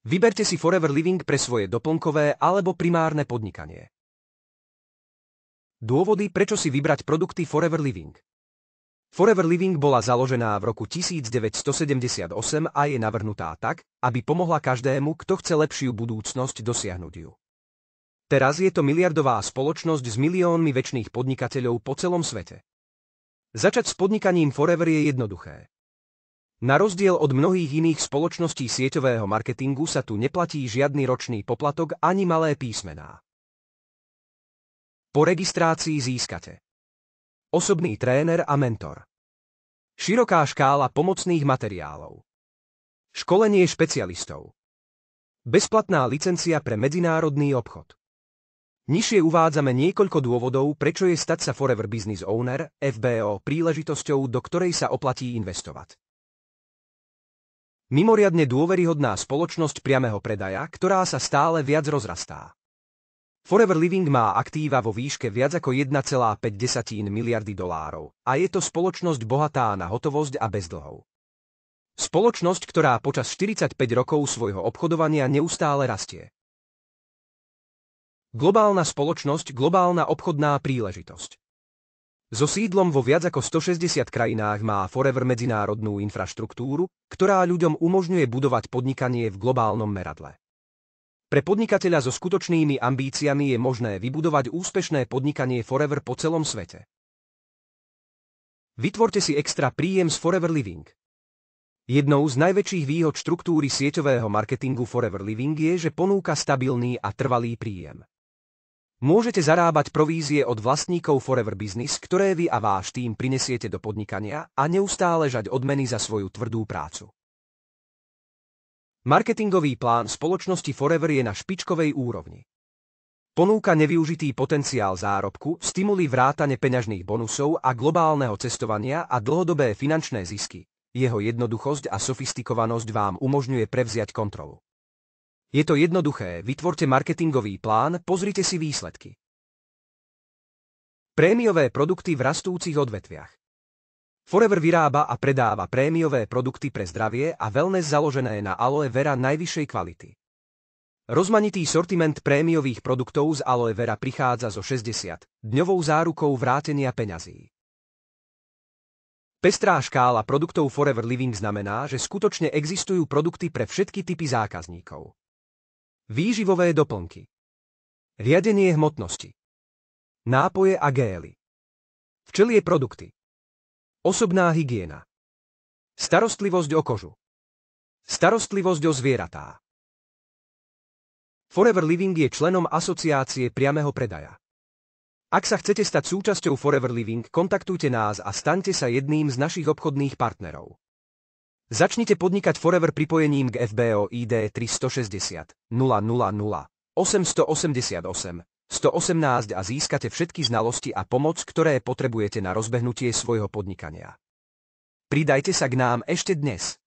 Vyberte si Forever Living pre svoje doplnkové alebo primárne podnikanie. Dôvody, prečo si vybrať produkty Forever Living. Forever Living bola založená v roku 1978 a je navrhnutá tak, aby pomohla každému, kto chce lepšiu budúcnosť dosiahnuť ju. Teraz je to miliardová spoločnosť s miliónmi večných podnikateľov po celom svete. Začať s podnikaním Forever je jednoduché. Na rozdiel od mnohých iných spoločností sieťového marketingu sa tu neplatí žiadny ročný poplatok ani malé písmená. Po registrácii získate osobný tréner a mentor, široká škála pomocných materiálov, školenie špecialistov, bezplatná licencia pre medzinárodný obchod. Nižšie uvádzame niekoľko dôvodov, prečo je stať sa Forever Business Owner, FBO, príležitosťou, do ktorej sa oplatí investovať. Mimoriadne dôveryhodná spoločnosť priameho predaja, ktorá sa stále viac rozrastá. Forever Living má aktíva vo výške viac ako 1,5 miliardy dolárov a je to spoločnosť bohatá na hotovosť a bez dlhov. Spoločnosť, ktorá počas 45 rokov svojho obchodovania neustále rastie. Globálna spoločnosť, globálna obchodná príležitosť. So sídlom vo viac ako 160 krajinách má Forever medzinárodnú infraštruktúru, ktorá ľuďom umožňuje budovať podnikanie v globálnom meradle. Pre podnikateľa so skutočnými ambíciami je možné vybudovať úspešné podnikanie Forever po celom svete. Vytvorte si extra príjem z Forever Living. Jednou z najväčších výhod štruktúry sieťového marketingu Forever Living je, že ponúka stabilný a trvalý príjem. Môžete zarábať provízie od vlastníkov Forever Business, ktoré vy a váš tím prinesiete do podnikania a neustále žať odmeny za svoju tvrdú prácu. Marketingový plán spoločnosti Forever je na špičkovej úrovni. Ponúka nevyužitý potenciál zárobku, stimuly vrátane peňažných bonusov a globálneho cestovania a dlhodobé finančné zisky. Jeho jednoduchosť a sofistikovanosť vám umožňuje prevziať kontrolu. Je to jednoduché, vytvorte marketingový plán, pozrite si výsledky. Prémiové produkty v rastúcich odvetviach. Forever vyrába a predáva prémiové produkty pre zdravie a wellness založené na aloe vera najvyššej kvality. Rozmanitý sortiment prémiových produktov z aloe vera prichádza so 60-dňovou zárukou vrátenia peňazí. Pestrá škála produktov Forever Living znamená, že skutočne existujú produkty pre všetky typy zákazníkov. Výživové doplnky. Riadenie hmotnosti. Nápoje a gély. Včelie produkty. Osobná hygiena. Starostlivosť o kožu. Starostlivosť o zvieratá. Forever Living je členom asociácie priameho predaja. Ak sa chcete stať súčasťou Forever Living, kontaktujte nás a staňte sa jedným z našich obchodných partnerov. Začnite podnikať Forever pripojením k FBO ID 360 000 888 118 a získate všetky znalosti a pomoc, ktoré potrebujete na rozbehnutie svojho podnikania. Pridajte sa k nám ešte dnes.